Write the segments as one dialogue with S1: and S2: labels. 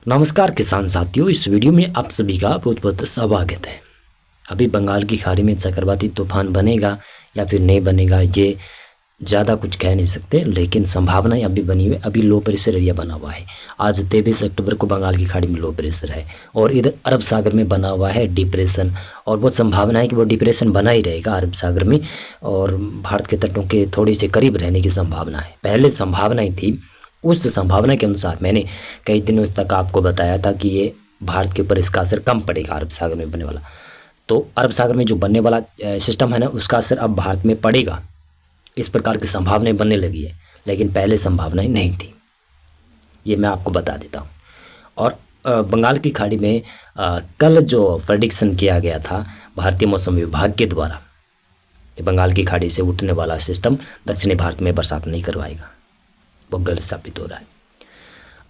S1: नमस्कार किसान साथियों, इस वीडियो में आप सभी का बहुत बहुत स्वागत है। अभी बंगाल की खाड़ी में चक्रवाती तूफान बनेगा या फिर नहीं बनेगा, ये ज़्यादा कुछ कह नहीं सकते, लेकिन संभावनाएं अभी बनी हुई। अभी लो प्रेशर एरिया बना हुआ है। आज 23 अक्टूबर को बंगाल की खाड़ी में लो प्रेशर है और इधर अरब सागर में बना हुआ है डिप्रेशन, और बहुत संभावना है कि वो डिप्रेशन बना ही रहेगा अरब सागर में और भारत के तटों के थोड़ी से करीब रहने की संभावना है। पहले संभावनाएं थी, उस संभावना के अनुसार मैंने कई दिनों तक आपको बताया था कि ये भारत के ऊपर इसका असर कम पड़ेगा अरब सागर में बनने वाला। तो अरब सागर में जो बनने वाला सिस्टम है ना, उसका असर अब भारत में पड़ेगा, इस प्रकार की संभावनाएं बनने लगी है, लेकिन पहले संभावनाएं नहीं थी, ये मैं आपको बता देता हूँ। और बंगाल की खाड़ी में कल जो प्रेडिक्शन किया गया था भारतीय मौसम विभाग के द्वारा, बंगाल की खाड़ी से उठने वाला सिस्टम दक्षिणी भारत में बरसात नहीं करवाएगा, वो गलत साबित हो रहा है।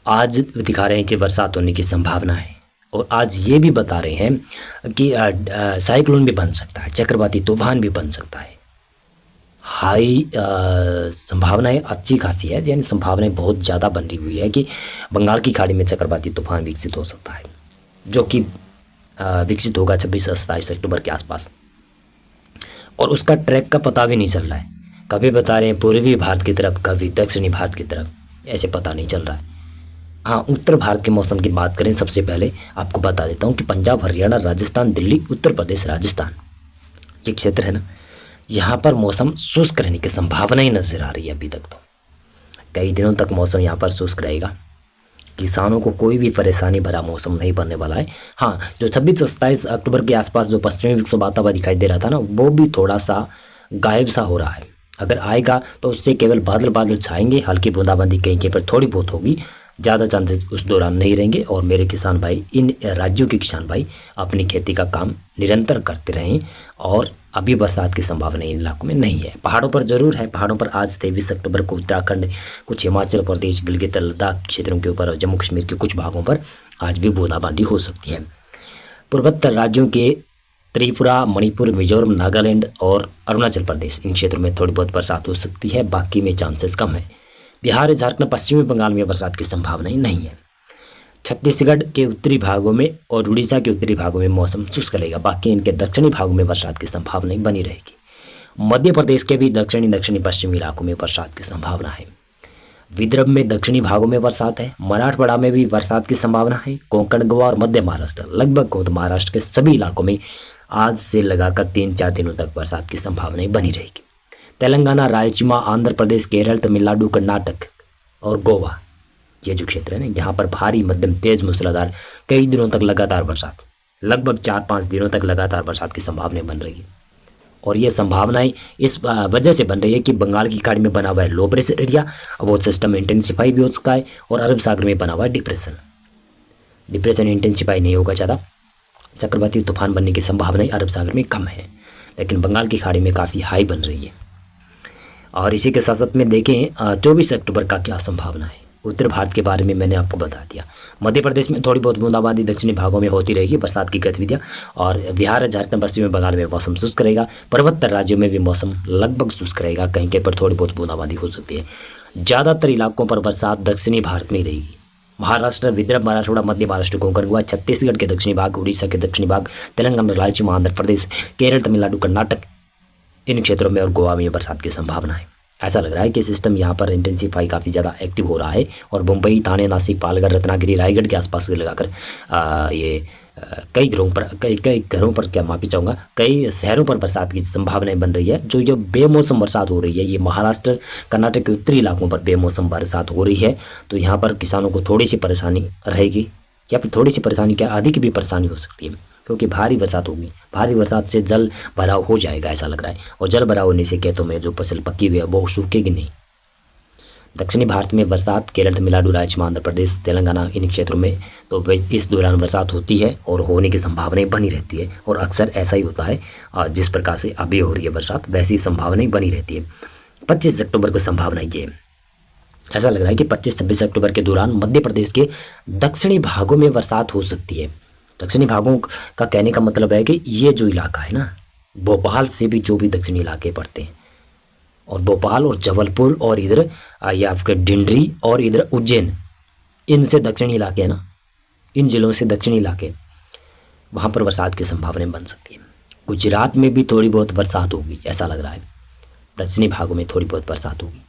S1: आज दिखा रहे हैं कि बरसात होने की संभावना है, और आज ये भी बता रहे हैं कि साइक्लोन भी बन सकता है, चक्रवाती तूफान भी बन सकता है। हाई संभावनाएं अच्छी खासी है, यानी संभावनाएं बहुत ज़्यादा बनी हुई है कि बंगाल की खाड़ी में चक्रवाती तूफान विकसित हो सकता है, जो कि विकसित होगा 26-27 अक्टूबर के आसपास। और उसका ट्रैक का पता भी नहीं चल रहा है, कभी बता रहे हैं पूर्वी भारत की तरफ, कभी दक्षिणी भारत की तरफ, ऐसे पता नहीं चल रहा है। हाँ, उत्तर भारत के मौसम की बात करें, सबसे पहले आपको बता देता हूँ कि पंजाब, हरियाणा, राजस्थान, दिल्ली, उत्तर प्रदेश, राजस्थान ये क्षेत्र है ना, यहाँ पर मौसम शुष्क रहने की संभावना ही नजर आ रही है। अभी तक तो कई दिनों तक मौसम यहाँ पर शुष्क रहेगा, किसानों को कोई भी परेशानी भरा मौसम नहीं बनने वाला है। हाँ, जो 26-27 अक्टूबर के आसपास जो पश्चिमी विक्षोभ आता हुआ दिखाई दे रहा था ना, वो भी थोड़ा सा गायब सा हो रहा है। अगर आएगा तो उससे केवल बादल बादल छाएंगे, हल्की बूंदाबांदी कहीं कहीं पर थोड़ी बहुत होगी, ज़्यादा चांसेस उस दौरान नहीं रहेंगे। और मेरे किसान भाई, इन राज्यों के किसान भाई अपनी खेती का काम निरंतर करते रहें, और अभी बरसात की संभावना इन इलाकों में नहीं है। पहाड़ों पर जरूर है, पहाड़ों पर आज 23 अक्टूबर को उत्तराखंड, कुछ हिमाचल प्रदेश, गिलगित लद्दाख क्षेत्रों के ऊपर और जम्मू कश्मीर के कुछ भागों पर आज भी बूंदाबांदी हो सकती है। पूर्वोत्तर राज्यों के त्रिपुरा, मणिपुर, मिजोरम, नागालैंड और अरुणाचल प्रदेश, इन क्षेत्रों में थोड़ी बहुत बरसात हो सकती है, बाकी में चांसेस कम है। बिहार, झारखंड, पश्चिमी बंगाल में बरसात की संभावनाएं नहीं है। छत्तीसगढ़ के उत्तरी भागों में और उड़ीसा के उत्तरी भागों में मौसम शुष्क रहेगा, बाकी इनके दक्षिणी भागों में बरसात की संभावनाएं बनी रहेगी। मध्य प्रदेश के भी दक्षिणी पश्चिमी इलाकों में बरसात की संभावना है। विदर्भ में दक्षिणी भागों में बरसात है, मराठवाड़ा में भी बरसात की संभावना है। कोंकण, गोवा और मध्य महाराष्ट्र, लगभग महाराष्ट्र के सभी इलाकों में आज से लगाकर 3-4 दिनों तक बरसात की संभावनाएं बनी रहेगी। तेलंगाना, रायलसीमा, आंध्र प्रदेश, केरल, तमिलनाडु, कर्नाटक और गोवा, ये जो क्षेत्र है ना, यहाँ पर भारी मध्यम तेज मूसलाधार कई दिनों तक लगातार बरसात, लगभग 4-5 दिनों तक लगातार बरसात की संभावनाएं बन रही है। और ये संभावनाएं इस वजह से बन रही है कि बंगाल की खाड़ी में बना हुआ है लो प्रेशर एरिया, वो सिस्टम इंटेंसिफाई भी हो सकता है, और अरब सागर में बना हुआ है डिप्रेशन इंटेंसिफाई नहीं होगा ज़्यादा, चक्रवाती तूफान बनने की संभावनाएं अरब सागर में कम है, लेकिन बंगाल की खाड़ी में काफ़ी हाई बन रही है। और इसी के साथ साथ में देखें 24 अक्टूबर का क्या संभावना है। उत्तर भारत के बारे में मैंने आपको बता दिया। मध्य प्रदेश में थोड़ी बहुत बूंदाबांदी दक्षिणी भागों में होती रहेगी बरसात की गतिविधियां, और बिहार, झारखंड, पश्चिमी बंगाल में मौसम शुष्क रहेगा। पूर्वोत्तर राज्यों में भी मौसम लगभग शुष्क रहेगा, कहीं कहीं पर थोड़ी बहुत बूंदाबांदी हो सकती है। ज़्यादातर इलाकों पर बरसात दक्षिणी भारत में ही रहेगी। महाराष्ट्र, विदर्भ, मराठवाड़ा, मध्य महाराष्ट्र, कोंकण, गोवा, छत्तीसगढ़ के दक्षिणी भाग, उड़ीसा के दक्षिणी भाग, तेलंगाना, रायलसीमा, आंध्र प्रदेश, केरल, तमिलनाडु, कर्नाटक, इन क्षेत्रों में और गोवा में बरसात की संभावना है। ऐसा लग रहा है कि सिस्टम यहाँ पर इंटेंसिफाई काफ़ी ज़्यादा एक्टिव हो रहा है, और मुंबई, ठाणे, नासिक, पालघर, रत्नागिरी, रायगढ़ के आसपास से लगाकर कई घरों पर क्या माफी चाहूँगा, कई शहरों पर बरसात की संभावनाएं बन रही है। जो ये बेमौसम बरसात हो रही है, ये महाराष्ट्र, कर्नाटक के उत्तरी इलाकों पर बेमौसम बरसात हो रही है, तो यहाँ पर किसानों को थोड़ी सी परेशानी रहेगी, या फिर थोड़ी सी परेशानी क्या, अधिक भी परेशानी हो सकती है, क्योंकि भारी बरसात होगी। भारी बरसात से जल भराव हो जाएगा ऐसा लग रहा है, और जल भराव होने से खेतों में जो फसल पकी हुई है वो सूखेगी नहीं। दक्षिणी भारत में बरसात, केरल, तमिलनाडु, रायलसीमा, आंध्र प्रदेश, तेलंगाना, इन क्षेत्रों में तो इस दौरान बरसात होती है और होने की संभावनाएं बनी रहती है, और अक्सर ऐसा ही होता है। जिस प्रकार से अभी हो रही है बरसात, वैसी संभावनाएं बनी रहती है। 25 अक्टूबर को संभावना ये ऐसा लग रहा है कि 25-26 अक्टूबर के दौरान मध्य प्रदेश के दक्षिणी भागों में बरसात हो सकती है। दक्षिणी भागों का कहने का मतलब है कि ये जो इलाका है ना, भोपाल से भी जो भी दक्षिणी इलाके पड़ते हैं, और भोपाल और जबलपुर और इधर ये आपके डिंडरी और इधर उज्जैन, इनसे दक्षिणी इलाके हैं ना, इन जिलों से दक्षिणी इलाके, वहाँ पर बरसात की संभावनाएं बन सकती है। गुजरात में भी थोड़ी बहुत बरसात होगी, ऐसा लग रहा है। दक्षिणी भागों में थोड़ी बहुत बरसात होगी।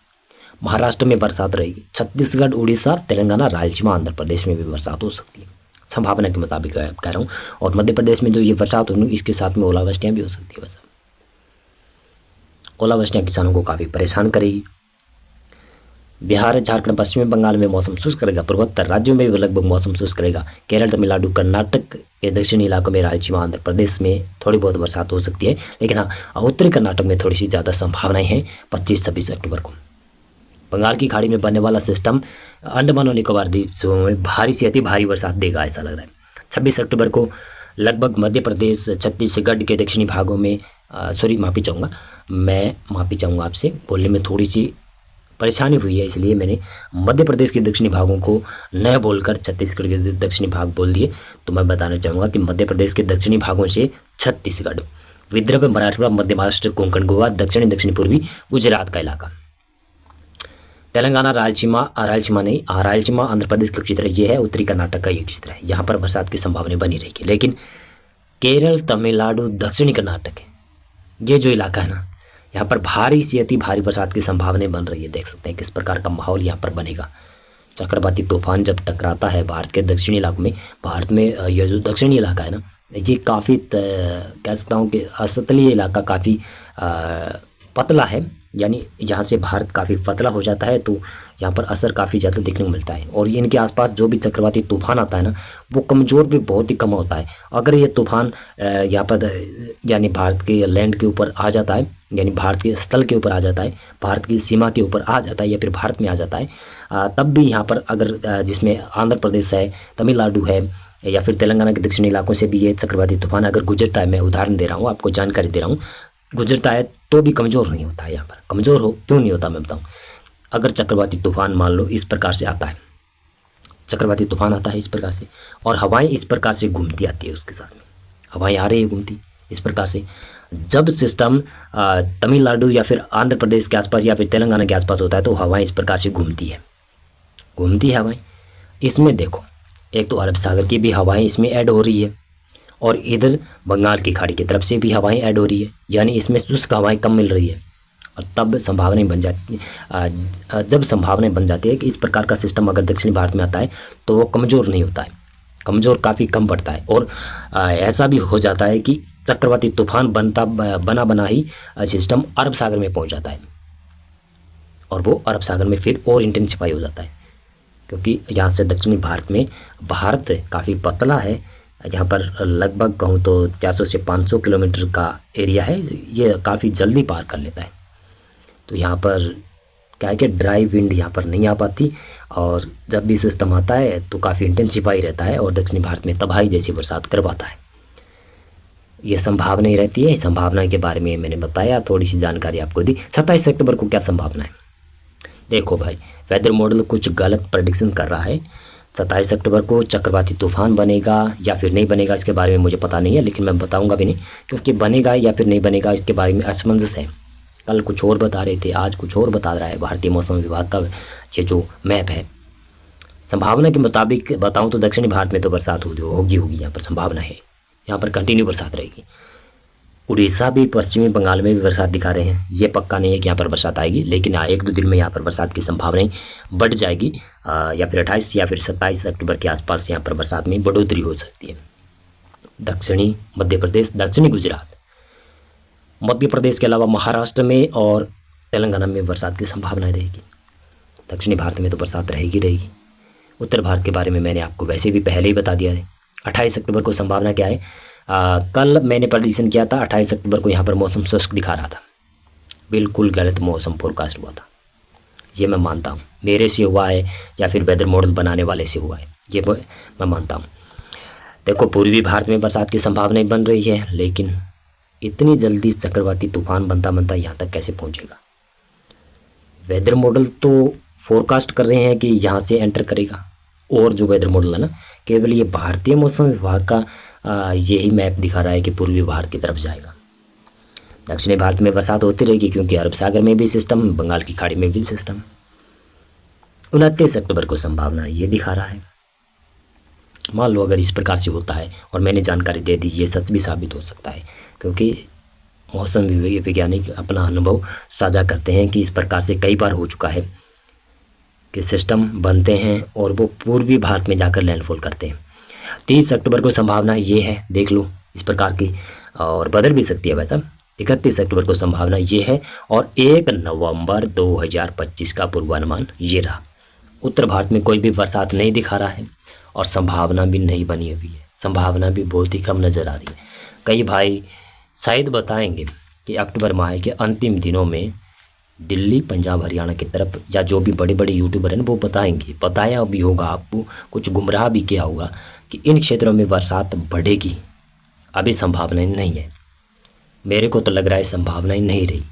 S1: महाराष्ट्र में बरसात रहेगी। छत्तीसगढ़, उड़ीसा, तेलंगाना, रायलसीमा, आंध्र प्रदेश में भी बरसात हो सकती है, संभावना के मुताबिक कह रहा हूँ। और मध्य प्रदेश में जो ये बरसात होगी, इसके साथ में ओलावृष्टियाँ भी हो सकती है। वैसे ओलावृष्टियाँ किसानों को काफ़ी परेशान करेगी। बिहार, झारखंड, पश्चिमी बंगाल में मौसम शुष्क रहेगा। पूर्वोत्तर राज्यों में भी लगभग मौसम शुष्क रहेगा। केरल, तमिलनाडु, कर्नाटक के दक्षिणी इलाकों में, रायलसीमा, आंध्र प्रदेश में थोड़ी बहुत बरसात हो सकती है। लेकिन हाँ, उत्तरी कर्नाटक में थोड़ी सी ज़्यादा संभावनाएं हैं 25-26 अक्टूबर को। बंगाल की खाड़ी में बनने वाला सिस्टम अंडमान और निकोबार द्वीप समूह में भारी से अति भारी बरसात देगा, ऐसा लग रहा है। 26 अक्टूबर को लगभग मध्य प्रदेश, छत्तीसगढ़ के दक्षिणी भागों में माफ़ी चाहूँगा आपसे, बोलने में थोड़ी सी परेशानी हुई है, इसलिए मैंने मध्य प्रदेश के दक्षिणी भागों को न बोलकर छत्तीसगढ़ के दक्षिणी भाग बोल दिए। तो मैं बताना चाहूँगा कि मध्य प्रदेश के दक्षिणी भागों से छत्तीसगढ़, विदर्भ, मराठवाड़ा, मध्य महाराष्ट्र, कोंकण, गोवा, दक्षिण पूर्वी गुजरात का इलाका, तेलंगाना, रायलसीमा आंध्र प्रदेश का क्षेत्र ये है, उत्तरी कर्नाटक का ये क्षेत्र है, यहाँ पर बरसात की संभावना बनी रहेगी। लेकिन केरल, तमिलनाडु, दक्षिणी कर्नाटक, ये जो इलाका है ना, यहाँ पर भारी से अति भारी बरसात की संभावनाएं बन रही है। देख सकते हैं किस प्रकार का माहौल यहाँ पर बनेगा। चक्रवाती तूफान जब टकराता है भारत के दक्षिणी इलाकों में, भारत में यह जो दक्षिणी इलाका है ना, ये काफ़ी कह सकता हूँ कि असतलीय इलाका, काफ़ी पतला है, यानी यहाँ से भारत काफ़ी पतला हो जाता है, तो यहाँ पर असर काफ़ी ज़्यादा देखने को मिलता है। और इनके आसपास जो भी चक्रवाती तूफान आता है ना, वो कमज़ोर भी बहुत ही कम होता है। अगर ये तूफान यहाँ पर यानी भारत के लैंड के ऊपर आ जाता है, यानी भारत के स्थल के ऊपर आ जाता है, भारत की सीमा के ऊपर आ जाता है, या फिर भारत में आ जाता है, तब भी यहाँ पर अगर जिसमें आंध्र प्रदेश है, तमिलनाडु है, या फिर तेलंगाना के दक्षिणी इलाकों से भी ये चक्रवाती तूफान अगर गुजरता है, मैं उदाहरण दे रहा हूँ, आपको जानकारी दे रहा हूँ, गुजरता है तो भी कमज़ोर नहीं होता है। यहाँ पर कमज़ोर हो क्यों नहीं होता मैं बताऊँ। अगर चक्रवाती तूफान मान लो इस प्रकार से आता है, चक्रवाती तूफान आता है इस प्रकार से, और हवाएं इस प्रकार से घूमती आती है, उसके साथ में हवाएं आ रही है घूमती इस प्रकार से। जब सिस्टम तमिलनाडु या फिर आंध्र प्रदेश के आसपास या फिर तेलंगाना के आसपास होता है, तो हवाएं इस प्रकार से घूमती है हवाएं। इसमें देखो, एक तो अरब सागर की भी हवाएं इसमें ऐड हो रही है, और इधर बंगाल की खाड़ी की तरफ से भी हवाएं ऐड हो रही है, यानी इसमें शुष्क हवाएं कम मिल रही है। और तब संभावनाएं बन जाती जब संभावनाएं बन जाती है कि इस प्रकार का सिस्टम अगर दक्षिणी भारत में आता है, तो वो कमज़ोर नहीं होता है, कमज़ोर काफ़ी कम पड़ता है। और ऐसा भी हो जाता है कि चक्रवाती तूफान बना ही सिस्टम अरब सागर में पहुंच जाता है, और वो अरब सागर में फिर और इंटेंसिफाई हो जाता है, क्योंकि यहाँ से दक्षिणी भारत में भारत काफ़ी पतला है। यहाँ पर लगभग कहूँ तो 400 से 500 किलोमीटर का एरिया है, ये काफ़ी जल्दी पार कर लेता है। तो यहाँ पर क्या है कि ड्राई विंड यहाँ पर नहीं आ पाती, और जब भी सिस्टम आता है तो काफ़ी इंटेंसिफाई रहता है, और दक्षिणी भारत में तबाही जैसी बरसात करवाता है। ये संभावना ही रहती है। संभावना के बारे में मैंने बताया, थोड़ी सी जानकारी आपको दी। 27 अक्टूबर को क्या संभावना है? देखो भाई, वेदर मॉडल कुछ गलत प्रेडिक्शन कर रहा है। 27 अक्टूबर को चक्रवाती तूफान बनेगा या फिर नहीं बनेगा, इसके बारे में मुझे पता नहीं है, लेकिन मैं बताऊंगा भी नहीं, क्योंकि बनेगा या फिर नहीं बनेगा इसके बारे में असमंजस है। कल कुछ और बता रहे थे, आज कुछ और बता रहा है भारतीय मौसम विभाग का ये जो मैप है। संभावना के मुताबिक बताऊं तो दक्षिणी भारत में तो बरसात होगी, यहाँ पर संभावना है, यहाँ पर कंटिन्यू बरसात रहेगी। उड़ीसा भी, पश्चिमी बंगाल में भी बरसात दिखा रहे हैं। ये पक्का नहीं है कि यहाँ पर बरसात आएगी, लेकिन 1-2 दिन में यहाँ पर बरसात की संभावनाएं बढ़ जाएगी, या फिर 28 या फिर 27 अक्टूबर के आसपास यहाँ पर बरसात में बढ़ोतरी हो सकती है। दक्षिणी मध्य प्रदेश, दक्षिणी गुजरात, मध्य प्रदेश के अलावा महाराष्ट्र में और तेलंगाना में बरसात की संभावना रहेगी। दक्षिणी भारत में तो बरसात रहेगी। उत्तर भारत के बारे में मैंने आपको वैसे भी पहले ही बता दिया है। 28 अक्टूबर को संभावना क्या है? कल मैंने प्रेडिक्शन किया था 28 अक्टूबर को यहाँ पर मौसम शुष्क दिखा रहा था, बिल्कुल गलत मौसम फोरकास्ट हुआ था, ये मैं मानता हूँ। मेरे से हुआ है या फिर वेदर मॉडल बनाने वाले से हुआ है, ये मैं मानता हूँ। देखो, पूर्वी भारत में बरसात की संभावनाएं बन रही है, लेकिन इतनी जल्दी चक्रवाती तूफान बनता यहाँ तक कैसे पहुँचेगा? वेदर मॉडल तो फोरकास्ट कर रहे हैं कि यहाँ से एंटर करेगा, और जो वेदर मॉडल है ना, केवल ये भारतीय मौसम विभाग का यही मैप दिखा रहा है कि पूर्वी भारत की तरफ जाएगा। दक्षिणी भारत में बरसात होती रहेगी, क्योंकि अरब सागर में भी सिस्टम, बंगाल की खाड़ी में भी सिस्टम। 29 अक्टूबर को संभावना ये दिखा रहा है। मान लो अगर इस प्रकार से होता है और मैंने जानकारी दे दी, ये सच भी साबित हो सकता है, क्योंकि मौसम वैज्ञानिक अपना अनुभव साझा करते हैं कि इस प्रकार से कई बार हो चुका है कि सिस्टम बनते हैं और वो पूर्वी भारत में जाकर लैंडफॉल करते हैं। 30 अक्टूबर को संभावना ये है, देख लो इस प्रकार की, और बदल भी सकती है वैसा। 31 अक्टूबर को संभावना ये है और 1 नवंबर 2025 का पूर्वानुमान ये रहा। उत्तर भारत में कोई भी बरसात नहीं दिखा रहा है और संभावना भी नहीं बनी हुई है, संभावना भी बहुत ही कम नज़र आ रही है। कई भाई शायद बताएंगे कि अक्टूबर माह के अंतिम दिनों में दिल्ली, पंजाब, हरियाणा की तरफ, या जो भी बड़े बड़े यूट्यूबर हैं वो बताएंगे, बताया भी होगा आपको, कुछ गुमराह भी किया होगा कि इन क्षेत्रों में बरसात बढ़ेगी। अभी संभावनाएं नहीं है, मेरे को तो लग रहा है संभावनाएं नहीं रही,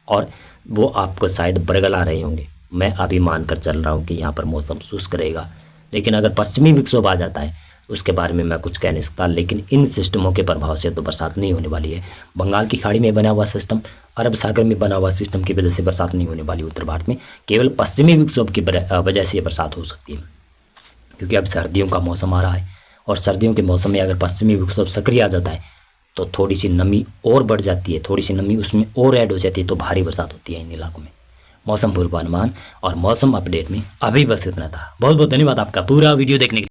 S1: और वो आपको शायद बरगला रहे होंगे। मैं अभी मानकर चल रहा हूँ कि यहाँ पर मौसम शुष्क रहेगा, लेकिन अगर पश्चिमी विक्षोभ आ जाता है उसके बारे में मैं कुछ कह नहीं सकता। लेकिन इन सिस्टमों के प्रभाव से तो बरसात नहीं होने वाली है। बंगाल की खाड़ी में बना हुआ सिस्टम, अरब सागर में बना हुआ सिस्टम की वजह से बरसात नहीं होने वाली उत्तर भारत में, केवल पश्चिमी विक्षोभ की वजह से बरसात हो सकती है, क्योंकि अब सर्दियों का मौसम आ रहा है और सर्दियों के मौसम में अगर पश्चिमी विक्षोभ सक्रिय आ जाता है तो थोड़ी सी नमी और बढ़ जाती है, थोड़ी सी नमी उसमें और ऐड हो जाती है, तो भारी बरसात होती है इन इलाकों में। मौसम पूर्वानुमान और मौसम अपडेट में अभी बस इतना था। बहुत बहुत धन्यवाद आपका पूरा वीडियो देखने के लिए।